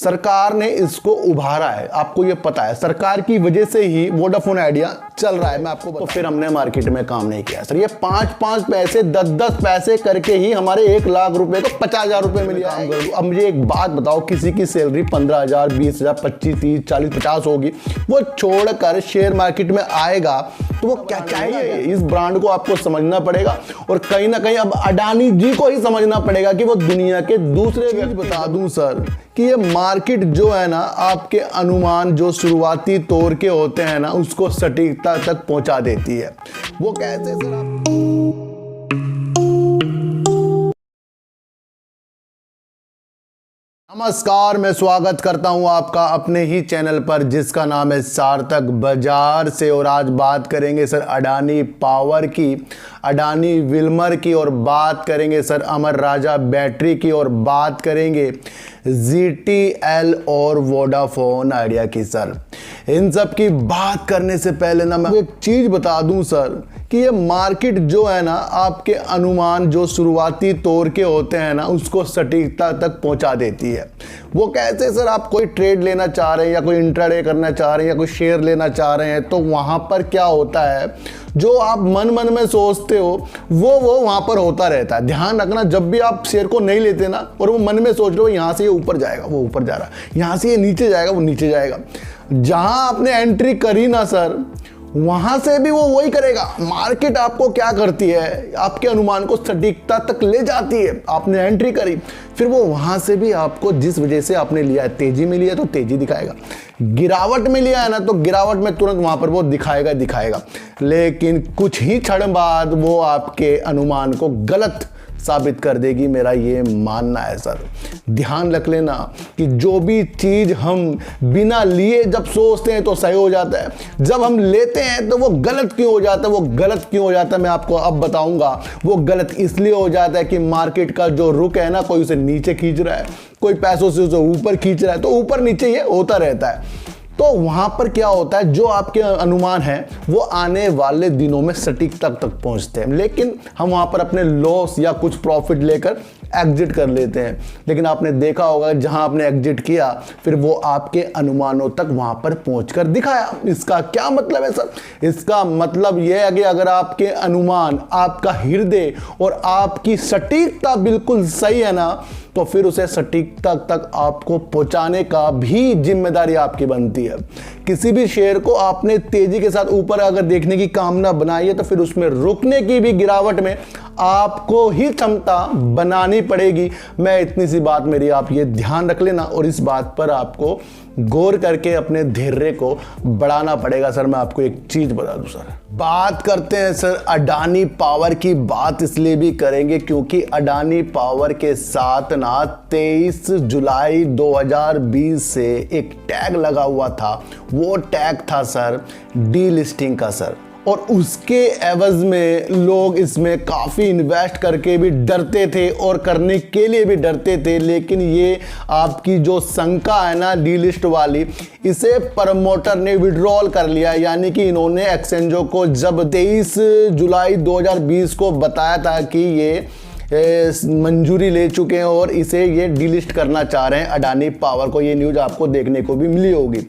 सरकार ने इसको उभारा है, आपको ये पता है। सरकार की वजह से ही वोडाफोन आइडिया चल रहा है, मैं आपको तो फिर हमने मार्केट में काम नहीं किया सर। ये 5-5 पैसे 10-10 पैसे करके ही हमारे 1 लाख रुपए को 50,000 रुपए मिल जाए। अब मुझे एक बात बताओ, किसी की सैलरी 15,000, 20,000, 25, 30, 40, 50 होगी, वो छोड़कर शेयर मार्केट में आएगा तो वो क्या चाहिए? इस ब्रांड को आपको समझना पड़ेगा और कहीं ना कहीं अब अडानी जी को ही समझना पड़ेगा कि वो दुनिया के दूसरे। चीज बता दूं सर कि ये मार्केट जो है ना, आपके अनुमान जो शुरुआती तौर के होते हैं ना, उसको सटीकता तक पहुंचा देती है। वो कैसे सर? आप नमस्कार, मैं स्वागत करता हूं आपका अपने ही चैनल पर जिसका नाम है सार्थक बाजार से। और आज बात करेंगे सर अडानी पावर की, अडानी विल्मर की, और बात करेंगे सर अमर राजा बैटरी की, और बात करेंगे ZTL और वोडाफोन आइडिया की। सर इन सब की बात करने से पहले ना मैं एक चीज बता दूं सर कि ये मार्केट जो है ना, आपके अनुमान जो शुरुआती तौर के होते हैं ना, उसको सटीकता तक पहुंचा देती है। वो कैसे सर? आप कोई ट्रेड लेना चाह रहे हैं या कोई इंट्राडे करना चाह रहे हैं या कोई शेयर लेना चाह रहे हैं, तो वहां पर क्या होता है, जो आप मन में सोचते हो वो वहां पर होता रहता है। ध्यान रखना, जब भी आप शेयर को नहीं लेते ना और वो मन में सोच रहे हो यहां से ये ऊपर जाएगा, वो ऊपर जा रहा है, यहां से ये नीचे जाएगा, वो नीचे जाएगा, जहां आपने एंट्री करी ना सर, वहां से भी वो वही करेगा। मार्केट आपको क्या करती है, आपके अनुमान को सटीकता तक ले जाती है। आपने एंट्री करी, फिर वो वहां से भी आपको जिस वजह से आपने लिया है, तेजी में लिया तो तेजी दिखाएगा, गिरावट में लिया है ना तो गिरावट में तुरंत वहां पर वो दिखाएगा। लेकिन कुछ ही क्षण बाद वो आपके अनुमान को गलत साबित कर देगी, मेरा ये मानना है सर। ध्यान रख लेना कि जो भी चीज हम बिना लिए जब सोचते हैं तो सही हो जाता है, जब हम लेते हैं तो वो गलत क्यों हो जाता है? वो गलत क्यों हो जाता है मैं आपको अब बताऊंगा। वो गलत इसलिए हो जाता है कि मार्केट का जो रुख है ना, कोई उसे नीचे खींच रहा है, कोई पैसों से उसे ऊपर खींच रहा है, तो ऊपर नीचे ये होता रहता है। तो वहां पर क्या होता है, जो आपके अनुमान है वो आने वाले दिनों में सटीकता तक पहुंचते हैं, लेकिन हम वहां पर अपने लॉस या कुछ प्रॉफिट लेकर एग्जिट कर लेते हैं। लेकिन आपने देखा होगा जहां आपने एग्जिट किया, फिर वो आपके अनुमानों तक वहां पर पहुंचकर दिखाया। इसका क्या मतलब है सर? इसका मतलब यह है कि अगर आपके अनुमान, आपका हृदय और आपकी सटीकता बिल्कुल सही है ना, तो फिर उसे सटीकता तक आपको पहुंचाने का भी जिम्मेदारी आपकी बनती है। किसी भी शेयर को आपने तेजी के साथ ऊपर अगर देखने की कामना बनाई है, तो फिर उसमें रुकने की भी गिरावट में आपको ही क्षमता बनानी पड़ेगी। मैं इतनी सी बात मेरी आप ये ध्यान रख लेना, और इस बात पर आपको गौर करके अपने धैर्य को बढ़ाना पड़ेगा। सर मैं आपको एक चीज बता दूं सर, बात करते हैं सर अडानी पावर की। बात इसलिए भी करेंगे क्योंकि अडानी पावर के साथ ना 23 जुलाई 2020 से एक टैग लगा हुआ था। वो टैग था सर डीलिस्टिंग का सर, और उसके एवज में लोग इसमें काफ़ी इन्वेस्ट करके भी डरते थे और करने के लिए भी डरते थे। लेकिन ये आपकी जो शंका है ना डीलिस्ट वाली, इसे प्रमोटर ने विड्रॉल कर लिया। यानी कि इन्होंने एक्सचेंजों को जब 23 जुलाई 2020 को बताया था कि ये मंजूरी ले चुके हैं और इसे ये डीलिस्ट करना चाह रहे हैं अडानी पावर को, ये न्यूज़ आपको देखने को भी मिली होगी।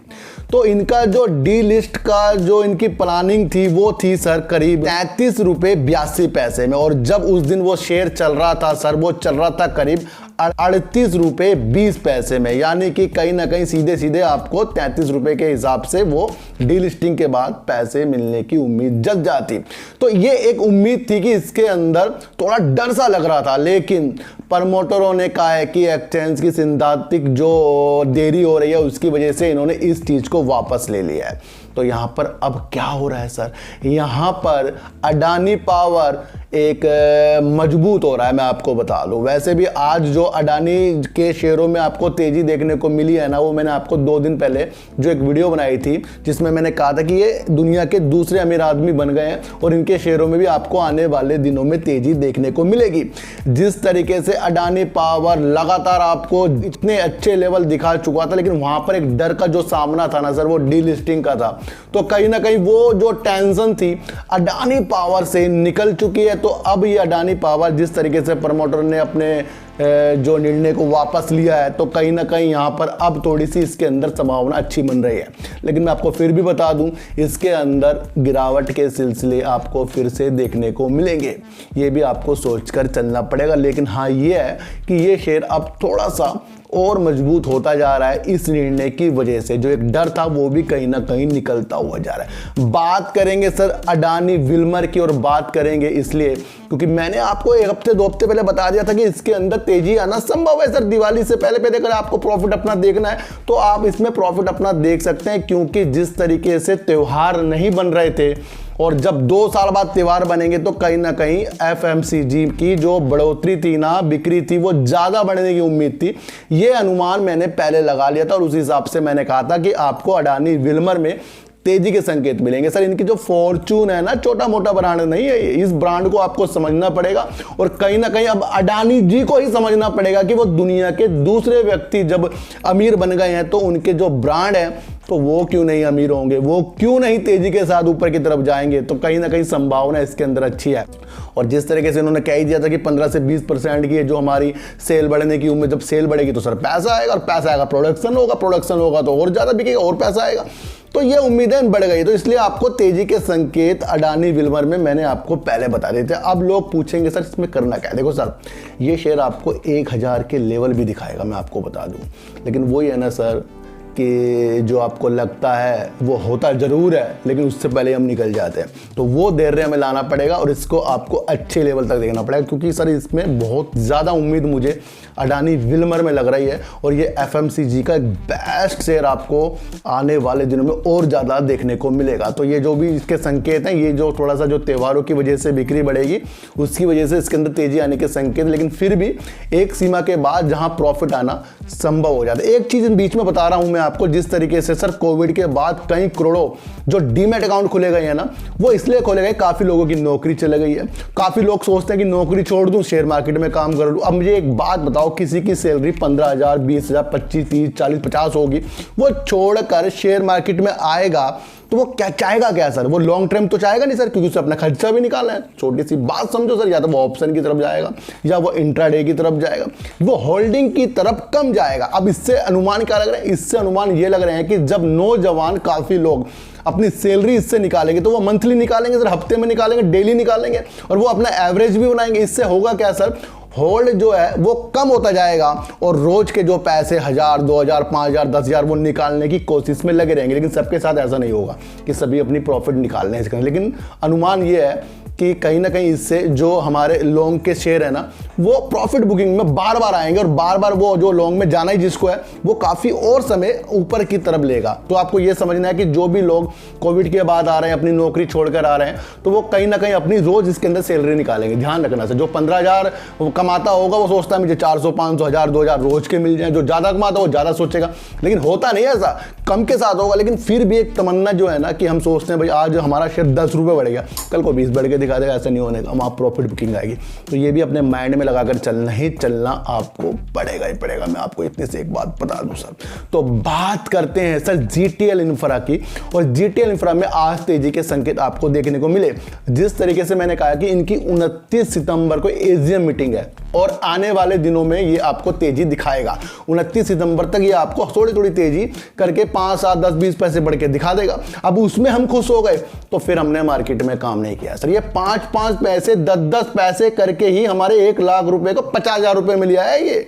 तो इनका जो डीलिस्ट का जो इनकी प्लानिंग थी वो थी सर करीब 33 रुपये 82 पैसे में, और जब उस दिन वो शेयर चल रहा था सर, वो चल रहा था करीब 38 रुपये 20 पैसे में। यानी कि कहीं ना कहीं सीधे सीधे आपको 33 रुपये के हिसाब से वो डीलिस्टिंग के बाद पैसे मिलने की उम्मीद जग जाती। तो ये एक उम्मीद थी कि इसके अंदर थोड़ा डर सा लग रहा था, लेकिन प्रमोटरों ने कहा है कि एक्सचेंज की सिद्धांतिक जो देरी हो रही है उसकी वजह से इन्होंने इस चीज को वापस ले लिया है। तो यहां पर अब क्या हो रहा है सर, यहां पर अडानी पावर एक मजबूत हो रहा है, मैं आपको बता दूं। वैसे भी आज जो अडानी के शेयरों में आपको तेजी देखने को मिली है ना, वो मैंने आपको 2 दिन पहले जो एक वीडियो बनाई थी जिसमें मैंने कहा था कि ये दुनिया के दूसरे अमीर आदमी बन गए हैं और इनके शेयरों में भी आपको आने वाले दिनों में तेजी देखने को मिलेगी। जिस तरीके से अडानी पावर लगातार आपको इतने अच्छे लेवल दिखा चुका था, लेकिन वहां पर एक डर का जो सामना था ना सर, वो डीलिस्टिंग का था। तो कहीं ना कहीं वो जो टेंशन थी अडानी पावर से निकल चुकी है। तो अब ये अडानी पावर जिस तरीके से प्रमोटर ने अपने जो निर्णय को वापस लिया है, तो कहीं ना कहीं यहाँ पर अब थोड़ी सी इसके अंदर संभावना अच्छी बन रही है। लेकिन मैं आपको फिर भी बता दूं, इसके अंदर गिरावट के सिलसिले आपको फिर से देखने को मिलेंगे, ये भी आपको सोचकर चलना पड़ेगा। लेकिन हाँ ये है कि ये शेयर अब थोड़ा सा और मजबूत होता जा रहा है इस निर्णय की वजह से। जो एक डर था वो भी कहीं ना कहीं निकलता हुआ जा रहा है। बात करेंगे सर अडानी विल्मर की, और बात करेंगे इसलिए क्योंकि मैंने आपको एक हफ्ते 2 हफ्ते पहले बता दिया था कि इसके अंदर तेजी आना संभव है सर। दिवाली से पहले अगर आपको प्रॉफिट अपना देखना है तो आप इसमें प्रॉफिट अपना देख सकते हैं, क्योंकि जिस तरीके से त्योहार नहीं बन रहे थे और जब 2 साल बाद त्योहार बनेंगे तो कहीं ना कहीं एफएमसीजी की जो बढ़ोतरी थी ना, बिक्री थी, वो ज्यादा बढ़ने की उम्मीद थी। ये अनुमान मैंने पहले लगा लिया था और उस हिसाब से मैंने कहा था कि आपको अडानी विल्मर में तेजी के संकेत मिलेंगे। सर इनकी जो फॉर्चून है ना, छोटा मोटा ब्रांड नहीं है, इस ब्रांड को आपको समझना पड़ेगा और कहीं ना कहीं अब अडानी जी को ही समझना पड़ेगा कि वो दुनिया के दूसरे व्यक्ति जब अमीर बन गए हैं तो उनके जो ब्रांड है तो वो क्यों नहीं अमीर होंगे, वो क्यों नहीं तेजी के साथ ऊपर की तरफ जाएंगे। तो कहीं ना कहीं संभावना इसके अंदर अच्छी है। और जिस तरीके से उन्होंने कह ही दिया था कि 15 से 20% की जो हमारी सेल बढ़ने की उम्मीद, जब सेल बढ़ेगी तो सर पैसा आएगा, और पैसा आएगा प्रोडक्शन होगा तो और ज्यादा बिकेगा और पैसा आएगा। तो ये उम्मीदें बढ़ गई, तो इसलिए आपको तेजी के संकेत अडानी विल्मर में मैंने आपको पहले बता दिए थे। अब लोग पूछेंगे सर इसमें करना क्या है। देखो सर, ये शेयर आपको 1000 के लेवल भी दिखाएगा, मैं आपको बता दूं। लेकिन वही है ना सर कि जो आपको लगता है वो होता जरूर है, लेकिन उससे पहले हम निकल जाते हैं। तो वो धैर्य हमें लाना पड़ेगा और इसको आपको अच्छे लेवल तक देखना पड़ेगा, क्योंकि सर इसमें बहुत ज़्यादा उम्मीद मुझे अडानी विल्मर में लग रही है। और ये एफएमसीजी का एक बेस्ट शेयर आपको आने वाले दिनों में और ज़्यादा देखने को मिलेगा। तो ये जो भी इसके संकेत हैं, ये जो थोड़ा सा जो त्योहारों की वजह से बिक्री बढ़ेगी उसकी वजह से इसके अंदर तेजी आने के संकेत, लेकिन फिर भी एक सीमा के बाद जहाँ प्रॉफिट आना संभव हो जाता है। एक चीज़ इन बीच में बता रहा हूँ मैं आपको, जिस तरीके से सर कोविड के बाद कई करोड़ों जो डीमैट अकाउंट खुले गए हैं ना, वो इसलिए खोले गए, काफी लोगों की नौकरी चले गई है। काफी लोग सोचते हैं कि नौकरी छोड़ दूं, शेयर मार्केट में काम कर लूं। अब मुझे एक बात बताओ, किसी की सैलरी 15,000, 20,000, 25, 30, 40, 50 होगी, वो छोड़कर शेयर मार्केट में आएगा तो वो क्या चाहेगा क्या सर? वो लॉन्ग टर्म तो चाहेगा नहीं सर, क्योंकि उसे अपना खर्चा भी निकालना है। छोटी सी बात समझो सर, या तो वो ऑप्शन की तरफ जाएगा या वो इंट्राडे की तरफ जाएगा, वो होल्डिंग की तरफ कम जाएगा। अब इससे अनुमान क्या लग रहा है? इससे अनुमान ये लग रहे हैं कि जब नौजवान काफी लोग अपनी सैलरी इससे निकालेंगे तो वो मंथली निकालेंगे सर, हफ्ते में निकालेंगे, डेली निकालेंगे, और वो अपना एवरेज भी बनाएंगे। इससे होगा क्या सर? होल्ड जो है वो कम होता जाएगा और रोज के जो पैसे 1000, 2000, 5000, 10,000 वो निकालने की कोशिश में लगे रहेंगे। लेकिन सबके साथ ऐसा नहीं होगा कि सभी अपनी प्रॉफिट निकालने से, लेकिन अनुमान ये है कि कहीं ना कहीं इससे जो हमारे लॉन्ग के शेयर है ना, वो प्रॉफिट बुकिंग में बार बार आएंगे और बार बार वो जो लॉन्ग में जाना ही जिसको है वो काफी और समय ऊपर की तरफ लेगा। तो आपको ये समझना है कि जो भी लोग कोविड के बाद आ रहे हैं, अपनी नौकरी छोड़कर आ रहे हैं, तो वो कहीं ना कहीं अपनी रोज इसके अंदर सैलरी निकालेंगे। ध्यान रखना सर, जो 15,000 कमाता होगा वो सोचता है मुझे 400, 500, 1000, 2000 रोज के मिल जाए। जो ज्यादा कमाता है वो ज्यादा सोचेगा, लेकिन होता नहीं है ऐसा, कम के साथ होगा। लेकिन फिर भी एक तमन्ना जो है ना कि हम सोचते हैं भाई आज हमारा शेयर 10 रुपये बढ़ेगा, कल को 20 बढ़ के दिखा देगा, ऐसा नहीं होने का, वहाँ प्रॉफिट बुकिंग आएगी। तो ये भी अपने माइंड में लगाकर चलना आपको पड़ेगा ही पड़ेगा। मैं आपको इतने से एक बात बता दूं सर। तो बात करते हैं सर जीटीएल इंफ्रा की, और जीटीएल इंफ्रा में आज तेजी के संकेत आपको देखने को मिले। जिस तरीके से मैंने कहा कि इनकी 29 सितंबर को एजीएम मीटिंग है और आने वाले दिनों में ये आपको तेजी दिखाएगा। 29 सितंबर तक ये आपको थोड़ी थोड़ी तेजी करके 5, 7, 10, 20 पैसे बढ़ के दिखा देगा। अब उसमें हम खुश हो गए तो फिर हमने मार्केट में काम नहीं किया सर। ये 5 पैसे, 10 पैसे करके ही हमारे 1 लाख रुपए को 50,000 रुपए मिल गया है। ये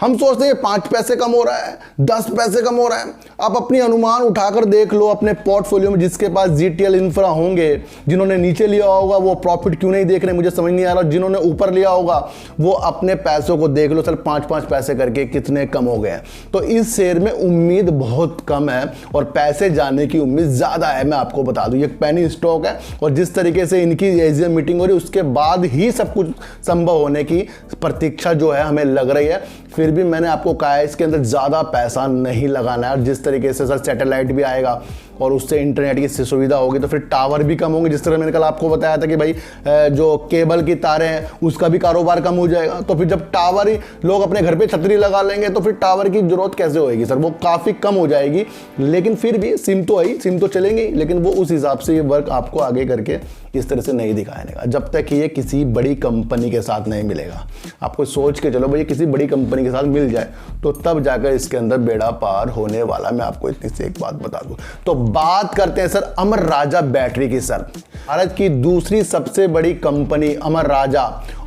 हम सोचते हैं 5 पैसे कम हो रहा है, 10 पैसे कम हो रहा है। आप अपनी अनुमान उठाकर देख लो अपने पोर्टफोलियो में, जिसके पास जीटीएल इंफ्रा होंगे, जिन्होंने नीचे लिया होगा वो प्रॉफिट क्यों नहीं देख रहे, मुझे समझ नहीं आ रहा। जिन्होंने ऊपर लिया होगा वो अपने पैसों को देख लो सर, 5 पैसे करके कितने कम हो गए। तो इस शेयर में उम्मीद बहुत कम है और पैसे जाने की उम्मीद ज्यादा है। मैं आपको बता दूं, ये पेनी स्टॉक है और जिस तरीके से इनकी एजीएम मीटिंग हो रही है उसके बाद ही सब कुछ संभव होने की प्रतीक्षा जो है हमें लग रही है। फिर भी मैंने आपको कहा है इसके अंदर ज़्यादा पैसा नहीं लगाना है। और जिस तरीके से सर सैटेलाइट भी आएगा और उससे इंटरनेट की सुविधा होगी तो फिर टावर भी कम होंगे। जिस तरह मैंने कल आपको बताया था कि भाई जो केबल की तारें हैं उसका भी कारोबार कम हो जाएगा। तो फिर जब टावर ही लोग अपने घर पे छतरी लगा लेंगे तो फिर टावर की जरूरत कैसे होएगी सर, वो काफ़ी कम हो जाएगी। लेकिन फिर भी सिम तो आई, सिम तो चलेंगे, लेकिन वो उस हिसाब से ये वर्क आपको आगे करके इस तरह से नहीं दिखाएगा जब तक कि ये किसी बड़ी कंपनी के साथ नहीं मिलेगा। आपको सोच के चलो भाई किसी बड़ी कंपनी के साथ मिल जाए तो तब जाकर इसके अंदर बेड़ा पार होने वाला। मैं आपको इतनी सी एक बात बता दूं। तो बात करते हैं सर अमर राजा बैटरी की। सर भारत की दूसरी सबसे बड़ी कंपनी अमर राजा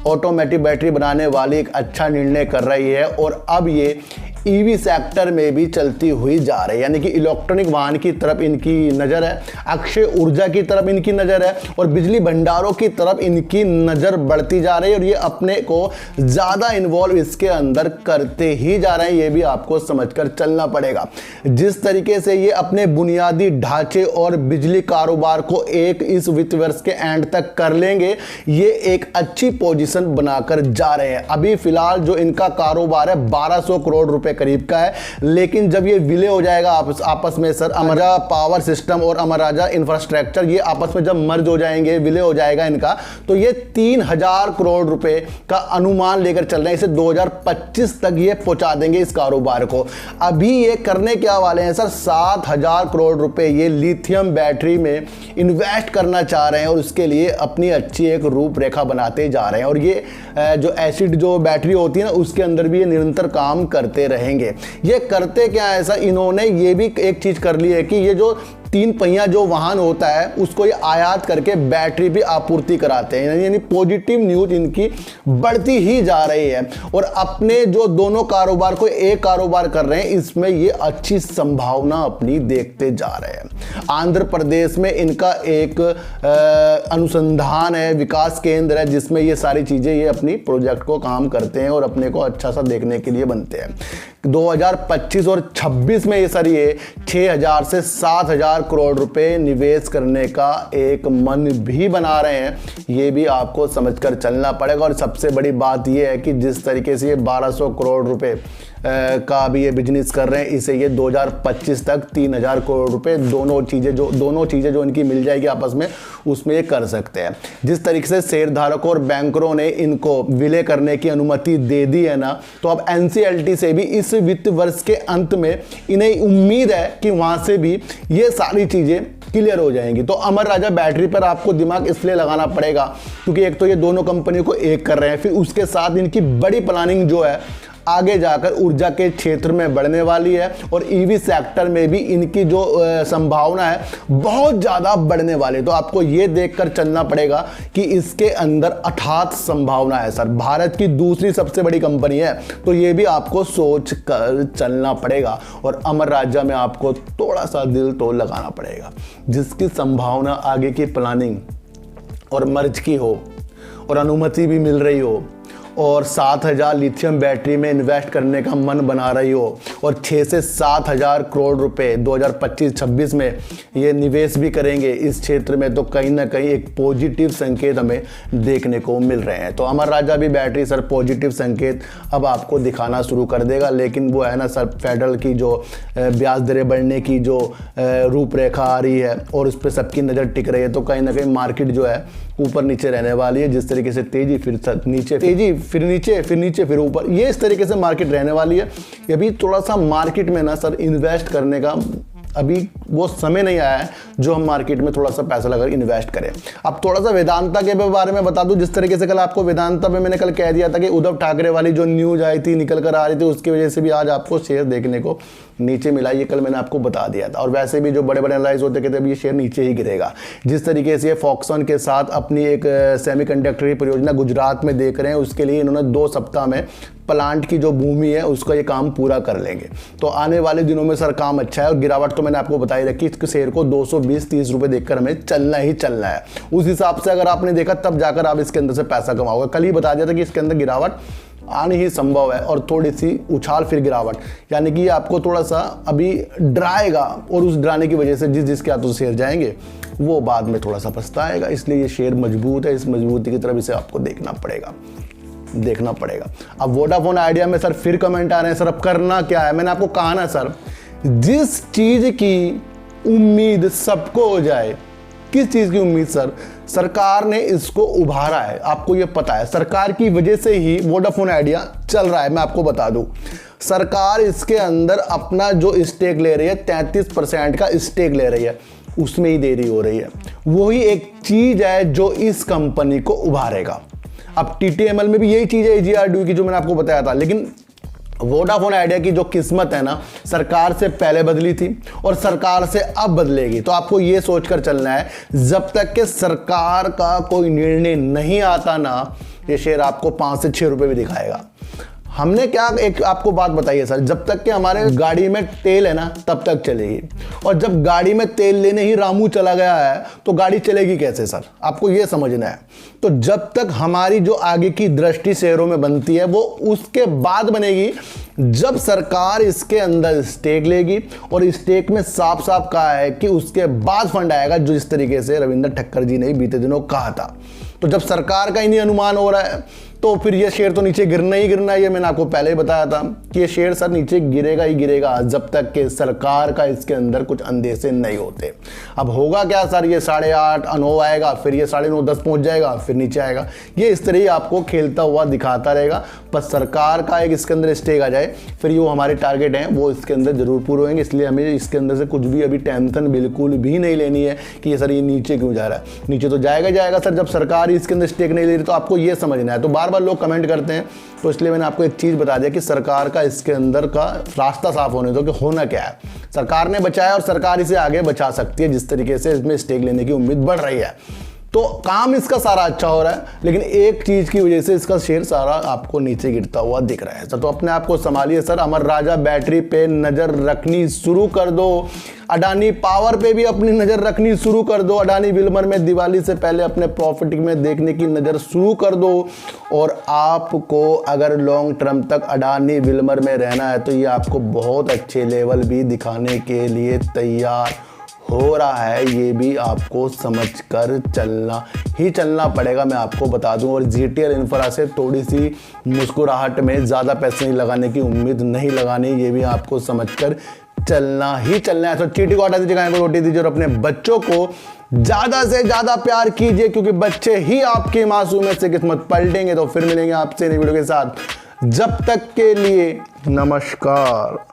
ऑटोमेटिक बैटरी बनाने वाली एक अच्छा निर्णय कर रही है और अब ये ईवी सेक्टर में भी चलती हुई जा रही है, यानी कि इलेक्ट्रॉनिक वाहन की तरफ इनकी नज़र है, अक्षय ऊर्जा की तरफ इनकी नज़र है और बिजली भंडारों की तरफ इनकी नज़र बढ़ती जा रही है और ये अपने को ज़्यादा इन्वॉल्व इसके अंदर करते ही जा रहे हैं। ये भी आपको समझकर चलना पड़ेगा। जिस तरीके से ये अपने बुनियादी ढांचे और बिजली कारोबार को इस वित्त वर्ष के एंड तक कर लेंगे, ये एक अच्छी पोजीशन बनाकर जा रहे हैं। अभी फिलहाल जो इनका कारोबार है 1200 करोड़ रुपए करीब का है, लेकिन जब ये विलय हो जाएगा आपस में सर, अमर राजा पावर सिस्टम और अमर राजा इंफ्रास्ट्रक्चर ये आपस में जब मर्ज हो जाएंगे, विलय हो जाएगा इनका, तो ये 3000 करोड़ रुपए का अनुमान लेकर चल रहे हैं। इसे 2025 तक ये पहुंचा देंगे इस कारोबार को। अभी ये करने क्या वाले हैं सर, 7000 करोड़ रुपए ये लिथियम बैटरी में इन्वेस्ट करना चाह रहे हैं और उसके लिए अपनी अच्छी एक रूपरेखा बनाते जा रहे हैं। और ये जो एसिड जो बैटरी होती है ना उसके अंदर भी ये निरंतर काम करते रहेंगे। ये करते क्या है सर, इन्होंने ये भी एक चीज कर ली है कि ये जो 3 पहिया जो वाहन होता है उसको ये आयात करके बैटरी भी आपूर्ति कराते हैं, यानी पॉजिटिव न्यूज इनकी बढ़ती ही जा रही है। और अपने जो दोनों कारोबार को एक कारोबार कर रहे हैं, इसमें ये अच्छी संभावना अपनी देखते जा रहे हैं। आंध्र प्रदेश में इनका एक अनुसंधान है, विकास केंद्र है, जिसमें ये सारी चीजें ये अपनी प्रोजेक्ट को काम करते हैं और अपने को अच्छा सा देखने के लिए बनते हैं। 2025 और 26 में ये सर ये 6000 से 7000 करोड़ रुपए निवेश करने का एक मन भी बना रहे हैं। ये भी आपको समझकर चलना पड़ेगा। और सबसे बड़ी बात ये है कि जिस तरीके से ये 1200 करोड़ रुपए का भी ये बिजनेस कर रहे हैं, इसे ये 2025 तक 3000 करोड़ रुपए दोनों चीज़ें जो इनकी मिल जाएगी आपस में, उसमें ये कर सकते हैं। जिस तरीके से शेयरधारकों और बैंकरों ने इनको विलय करने की अनुमति दे दी है ना, तो अब एनसीएलटी से भी इस वित्त वर्ष के अंत में इन्हें उम्मीद है कि वहां से भी ये सारी चीज़ें क्लियर हो जाएंगी। तो अमर राजा बैटरी पर आपको दिमाग इसलिए लगाना पड़ेगा क्योंकि एक तो ये दोनों कंपनियों को एक कर रहे हैं, फिर उसके साथ इनकी बड़ी प्लानिंग जो है आगे जाकर ऊर्जा के क्षेत्र में बढ़ने वाली है और ईवी सेक्टर में भी इनकी जो संभावना है बहुत ज़्यादा बढ़ने वाली है। तो आपको ये देखकर चलना पड़ेगा कि इसके अंदर अथात संभावना है सर। भारत की दूसरी सबसे बड़ी कंपनी है, तो ये भी आपको सोच कर चलना पड़ेगा। और अमर राजा में आपको थोड़ा सा दिल तो लगाना पड़ेगा, जिसकी संभावना आगे की प्लानिंग और मर्ज की हो और अनुमति भी मिल रही हो और 7000 लिथियम बैटरी में इन्वेस्ट करने का मन बना रही हो और 6 से 7000 करोड़ रुपए 2025-26 में ये निवेश भी करेंगे इस क्षेत्र में, तो कहीं ना कहीं एक पॉजिटिव संकेत हमें देखने को मिल रहे हैं। तो अमर राजा भी बैटरी सर पॉजिटिव संकेत अब आपको दिखाना शुरू कर देगा। लेकिन वो है ना सर, फेडरल की जो ब्याज दरें बढ़ने की जो रूपरेखा आ रही है और उस पर सबकी नज़र टिक रही है, तो कहीं ना कहीं मार्केट जो है ऊपर नीचे रहने वाली है। जिस तरीके से तेजी फिर नीचे, तेजी फिर नीचे, फिर नीचे, फिर ऊपर, ये इस तरीके से मार्केट रहने वाली है। ये भी थोड़ा सा मार्केट में ना सर इन्वेस्ट करने का अभी वो समय नहीं आया है जो हम मार्केट में थोड़ा सा पैसा लगाकर इन्वेस्ट करें। अब थोड़ा सा वेदांता के बारे में बता दूं। जिस तरीके से कल आपको वेदांता में मैंने कल कह दिया था कि उद्धव ठाकरे वाली जो न्यूज आई थी निकल कर आ रही थी, उसकी वजह से भी आज आपको शेयर देखने को नीचे मिला। ये कल मैंने आपको बता दिया था। और वैसे भी जो बड़े बड़े एनालाइज होते कहते हैं ये शेयर नीचे ही गिरेगा। जिस तरीके से फॉक्सकॉन के साथ अपनी एक सेमीकंडक्टर की परियोजना गुजरात में देख रहे हैं, उसके लिए इन्होंने 2 सप्ताह में प्लांट की जो भूमि है उसका ये काम पूरा कर लेंगे। तो आने वाले दिनों में सर काम अच्छा है। और गिरावट तो मैंने आपको बताई रखी, इस शेयर को 220-30 रुपए देखकर हमें चलना ही चलना है। उस हिसाब से अगर आपने देखा तब जाकर आप इसके अंदर से पैसा कमाओगे। कल ही बता दिया था कि इसके अंदर गिरावट आनी ही संभव है और थोड़ी सी उछाल फिर गिरावट, यानी कि ये आपको थोड़ा सा अभी डराएगा और उस डराने की वजह से जिसके हाथों से शेयर जाएंगे वो बाद में थोड़ा सा पछताएगा। इसलिए ये शेयर मजबूत है, इस मजबूती की तरफ इसे आपको देखना पड़ेगा। देखना पड़ेगा। अब वोडाफोन आइडिया में सर फिर कमेंट आ रहे हैं, सर अब करना क्या है? मैंने आपको कहा ना सर, जिस चीज की उम्मीद सबको हो जाए। किस चीज की उम्मीद सर? सरकार ने इसको उभारा है, आपको ये पता है, सरकार की वजह से ही वोडाफोन आइडिया चल रहा है। मैं आपको बता दूं, सरकार इसके अंदर अपना जो स्टेक ले रही है, 33% का स्टेक ले रही है, उसमें ही देरी हो रही है। वही एक चीज है जो इस कंपनी को उभारेगा। अब TTML में भी यही चीज है AGRDU की, जो मैंने आपको बताया था। लेकिन वोडाफोन आइडिया की जो किस्मत है ना, सरकार से पहले बदली थी और सरकार से अब बदलेगी। तो आपको ये सोचकर चलना है, जब तक कि सरकार का कोई निर्णय नहीं आता ना, ये शेयर आपको 5 से 6 रुपए भी दिखाएगा। हमने क्या एक आपको बात बताई है सर, जब तक कि हमारे गाड़ी में तेल है ना, तब तक चलेगी। और जब गाड़ी में तेल लेने ही रामू चला गया है, तो गाड़ी चलेगी कैसे सर? आपको ये समझना है। तो जब तक हमारी जो आगे की दृष्टि शेयरों में बनती है, वो उसके बाद बनेगी जब सरकार इसके अंदर स्टेक लेगी। और स्टेक में साफ साफ कहा है कि उसके बाद फंड आएगा, जो इस तरीके से रविंद्र ठक्कर जी ने बीते दिनों कहा था। तो जब सरकार का ही नहीं अनुमान हो रहा है, तो फिर ये शेयर तो नीचे गिरना ही गिरना है। ये मैंने आपको पहले ही बताया था कि ये शेयर सर नीचे गिरेगा ही गिरेगा, जब तक कि सरकार का इसके अंदर कुछ अंदेशे नहीं होते। अब होगा क्या सर, ये 8:30 9 आएगा, फिर ये 9:30 10 पहुंच जाएगा, फिर नीचे आएगा। ये इस तरह ही आपको खेलता हुआ दिखाता रहेगा। पर सरकार का एक इसके अंदर स्टेक आ जाए, फिर ये हमारे टारगेट हैं वो इसके अंदर जरूर पूरे होंगे। इसलिए हमें इसके अंदर से कुछ भी अभी टेंशन बिल्कुल भी नहीं लेनी है कि ये सर ये नीचे क्यों जा रहा है। नीचे तो जाएगा जाएगा सर, जब सरकार इसके अंदर स्टेक नहीं ले रही। तो आपको ये समझना है। तो बार बार लोग कमेंट करते हैं, तो इसलिए मैंने आपको एक चीज बता दिया कि सरकार का इसके अंदर का रास्ता साफ होने दो कि होना क्या है। सरकार ने बचाया और सरकार इसे आगे बचा सकती है, जिस तरीके से इसमें स्टेक लेने की उम्मीद बढ़ रही है। तो काम इसका सारा अच्छा हो रहा है, लेकिन एक चीज की वजह से इसका शेयर सारा आपको नीचे गिरता हुआ दिख रहा है। तो अपने आप को संभालिए सर। अमर राजा बैटरी पे नजर रखनी शुरू कर दो, अडानी पावर पे भी अपनी नजर रखनी शुरू कर दो, अडानी विल्मर में दिवाली से पहले अपने प्रॉफिट में देखने की नजर शुरू कर दो। और आपको अगर लॉन्ग टर्म तक अडानी विल्मर में रहना है, तो ये आपको बहुत अच्छे लेवल भी दिखाने के लिए तैयार हो रहा है। ये भी आपको समझकर चलना पड़ेगा, मैं आपको बता दूं। और GTL इंफ्रा से थोड़ी सी मुस्कुराहट में ज़्यादा पैसे नहीं लगाने की उम्मीद नहीं लगानी, ये भी आपको समझकर चलना है। तो चीटी को हटा दीजिए, गाय को रोटी दीजिए और अपने बच्चों को ज़्यादा से ज़्यादा प्यार कीजिए, क्योंकि बच्चे ही आपकी मासूमियत से किस्मत पलटेंगे। तो फिर मिलेंगे आपसे नई वीडियो के साथ, जब तक के लिए नमस्कार।